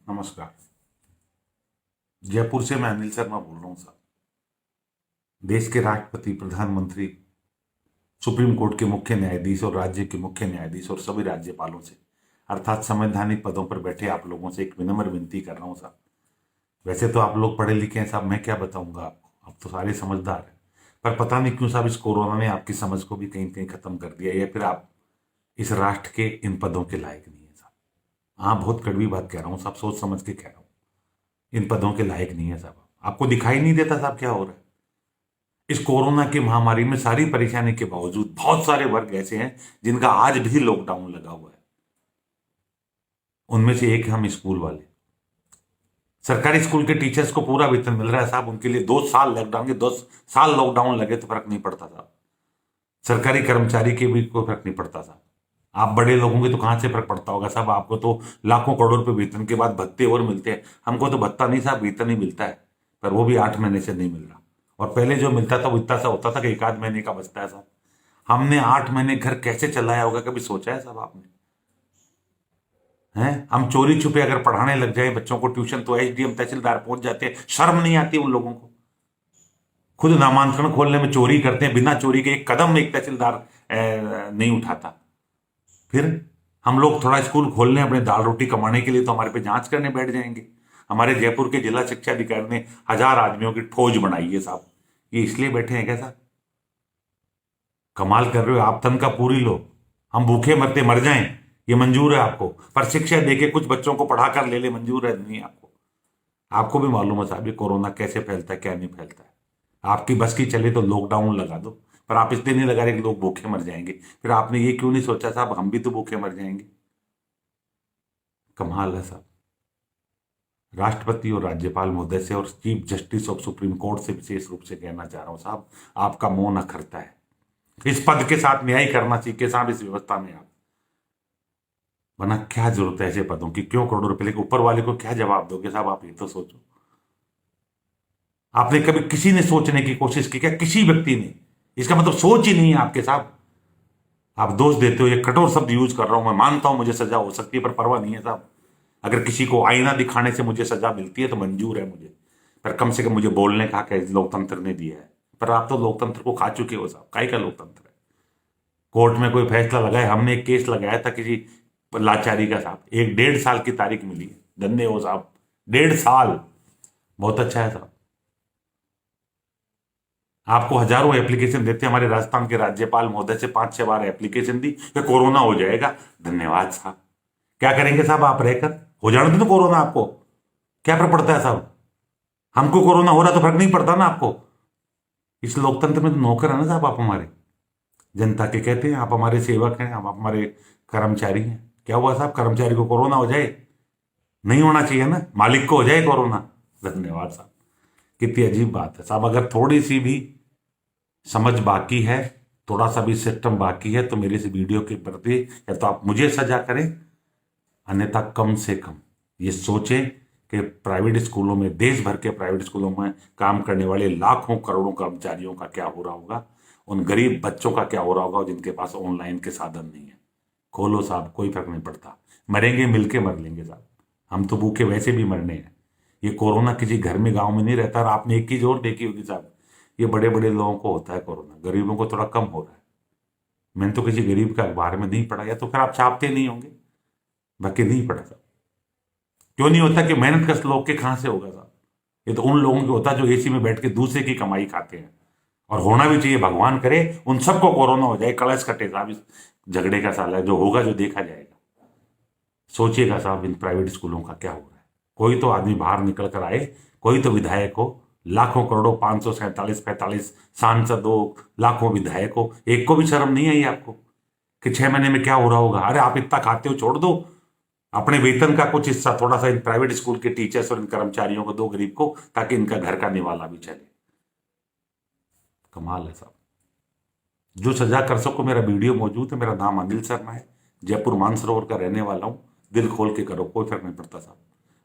नमस्कार। जयपुर से मैं अनिल शर्मा बोल रहा हूँ साहब। देश के राष्ट्रपति, प्रधानमंत्री, सुप्रीम कोर्ट के मुख्य न्यायाधीश और राज्य के मुख्य न्यायाधीश और सभी राज्यपालों से अर्थात संवैधानिक पदों पर बैठे आप लोगों से एक विनम्र विनती कर रहा हूँ साहब। वैसे तो आप लोग पढ़े लिखे हैं साहब, मैं क्या बताऊंगा आपको, आप तो सारे समझदार हैं। पर पता नहीं क्यों साहब इस कोरोना ने आपकी समझ को भी कहीं कहीं खत्म कर दिया, या फिर आप इस राष्ट्र के इन पदों के लायक नहीं है साहब। हाँ, बहुत कड़वी बात कह रहा हूँ साहब, सोच समझ के कह रहा हूँ। इन पदों के लायक नहीं है साहब। आपको दिखाई नहीं देता साहब क्या हो रहा है? इस कोरोना की महामारी में सारी परेशानी के बावजूद बहुत सारे वर्ग ऐसे हैं जिनका आज भी लॉकडाउन लगा हुआ है। उनमें से एक है हम स्कूल वाले। सरकारी स्कूल के टीचर्स को पूरा वेतन मिल रहा है साहब, उनके लिए 2 साल लॉकडाउन के 2 साल लॉकडाउन लगे तो फर्क नहीं पड़ता साहब। सरकारी कर्मचारी के भी कोई फर्क नहीं पड़ता साहब। आप बड़े लोगों के तो कहां से फर्क पड़ता होगा साहब? आपको तो लाखों करोड़ रुपए वेतन के बाद भत्ते और मिलते हैं, हमको तो भत्ता नहीं साहब, वेतन ही मिलता है। पर वो भी 8 महीने से नहीं मिल रहा। और पहले जो मिलता था वो इतना सा होता था कि 1 आध महीने का बचता है साहब। हमने 8 महीने घर कैसे चलाया होगा, कभी सोचा है साहब आपने? हैं, हम चोरी छुपे अगर पढ़ाने लग जाए बच्चों को ट्यूशन तो एसडीएम तहसीलदार पहुंच जाते हैं। शर्म नहीं आती उन लोगों को? खुद नामांकन खोलने में चोरी करते हैं, बिना चोरी के एक कदम एक तहसीलदार नहीं उठाता। फिर हम लोग थोड़ा स्कूल खोलने अपने दाल रोटी कमाने के लिए तो हमारे पे जांच करने बैठ जाएंगे। हमारे जयपुर के जिला शिक्षा अधिकारी ने 1000 आदमियों की फौज बनाई है साहब। ये इसलिए बैठे हैं क्या साहब? कमाल कर रहे हो आप, तनख्वाह पूरी लो, हम भूखे मरते मर जाएं, ये मंजूर है आपको? पर शिक्षा देके कुछ बच्चों को पढ़ाकर ले ले, मंजूर है नहीं आपको? आपको भी मालूम है साहब ये कोरोना कैसे फैलता है क्या नहीं फैलता है। आपकी बस की चले तो लॉकडाउन लगा दो, पर आप इसलिए नहीं लगा रहे कि लोग भूखे मर जाएंगे। फिर आपने ये क्यों नहीं सोचा साहब हम भी तो भूखे मर जाएंगे? कमाल है साहब। राष्ट्रपति और राज्यपाल महोदय से और chief justice of supreme court से विशेष रूप से कहना चाह रहा हूं साहब, आपका मौन अखरता है। इस पद के साथ न्याय करना चाहिए साहब, इस व्यवस्था में आप। वरना क्या जरूरत है ऐसे पदों की? क्यों करोड़ों रुपए लेके ऊपर वाले को क्या जवाब दोगे साहब? आप ये तो सोचो। आपने कभी किसी ने सोचने की कोशिश की क्या? किसी व्यक्ति ने? इसका मतलब सोच ही नहीं है आपके साहब। आप दोष देते हो, ये कठोर शब्द यूज कर रहा हूं, मैं मानता हूं मुझे सजा हो सकती है, पर परवाह नहीं है साहब। अगर किसी को आईना दिखाने से मुझे सजा मिलती है तो मंजूर है मुझे, पर कम से कम मुझे बोलने का हक लोकतंत्र ने दिया है। पर आप तो लोकतंत्र को खा चुके हो साहब। काय का लोकतंत्र है? कोर्ट में कोई फैसला लगाया, हमने एक केस लगाया था किसी लाचारी का साहब, 1 1.5 साल की तारीख मिली है। धन्य हो साहब, 1.5 साल बहुत अच्छा है साहब। आपको हजारों एप्लीकेशन देते हैं, हमारे राजस्थान के राज्यपाल महोदय से 5 6 बार एप्लीकेशन दी कि कोरोना हो जाएगा। धन्यवाद साहब। क्या करेंगे साहब आप रहकर? हो जाने दो कोरोना, आपको क्या फर्क पड़ता है साहब? हमको कोरोना हो रहा तो फर्क नहीं पड़ता ना आपको? इस लोकतंत्र में तो नौकर है ना साहब आप हमारे, जनता के कहते हैं। आप हमारे सेवक हैं, हम हमारे कर्मचारी हैं। क्या हुआ साहब, कर्मचारी को कोरोना हो जाए? नहीं होना चाहिए ना, मालिक को हो जाए कोरोना। धन्यवाद साहब। कितनी अजीब बात है साहब। अगर थोड़ी सी भी समझ बाकी है, थोड़ा सा भी सिस्टम बाकी है, तो मेरे इस वीडियो के प्रति या तो आप मुझे सजा करें, अन्यथा कम से कम ये सोचें कि प्राइवेट स्कूलों में, देश भर के प्राइवेट स्कूलों में काम करने वाले लाखों करोड़ों कर्मचारियों का क्या हो रहा होगा, उन गरीब बच्चों का क्या हो रहा होगा जिनके पास ऑनलाइन के साधन नहीं है। खोलो साहब, कोई फर्क नहीं पड़ता। मरेंगे मिलके मर लेंगे साहब, हम तो भूखे वैसे भी मरने हैं। ये कोरोना किसी घर में गांव में नहीं रहता। और आपने एक चीज और देखी होगी साहब, ये बड़े बड़े लोगों को होता है कोरोना, गरीबों को थोड़ा कम हो रहा है। मैंने तो किसी गरीब का अखबार में नहीं पढ़ा, या तो फिर आप छापते नहीं होंगे, बाकी नहीं पढ़ा साहब। क्यों नहीं होता? कि मेहनत कश लोग के कहां से होगा साहब? ये तो उन लोगों के होता है जो एसी में बैठ के दूसरे की कमाई खाते हैं। और होना भी चाहिए, भगवान करे उन सबको कोरोना हो जाए, कलश कटे साहब इस झगड़े का। साला जो होगा जो देखा जाएगा। सोचिएगा साहब इन प्राइवेट स्कूलों का क्या हो रहा है। कोई तो आदमी बाहर निकल कर आए, कोई तो विधायक हो, लाखों करोड़ों 547 45 सांसद हो, लाखों विधायक हो, एक को भी शर्म नहीं आई आपको कि 6 महीने में क्या हो रहा होगा? अरे आप इतना खाते हो, छोड़ दो अपने वेतन का कुछ हिस्सा थोड़ा सा इन प्राइवेट स्कूल के टीचर्स और इन कर्मचारियों को दो, गरीब को, ताकि इनका घर का निवाला भी चले। कमाल है साहब। जो सजा कर सको, मेरा वीडियो मौजूद है। मेरा नाम अनिल शर्मा है, जयपुर मानसरोवर का रहने वाला हूं। दिल खोल के करो, कोई फर्क नहीं पड़ता साहब।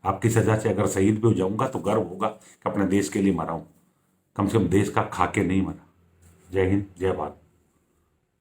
आपकी सजा से अगर शहीद भी हो जाऊंगा तो गर्व होगा कि अपने देश के लिए मरा हूं, कम से कम देश का खा के नहीं मरा। जय हिंद, जय भारत।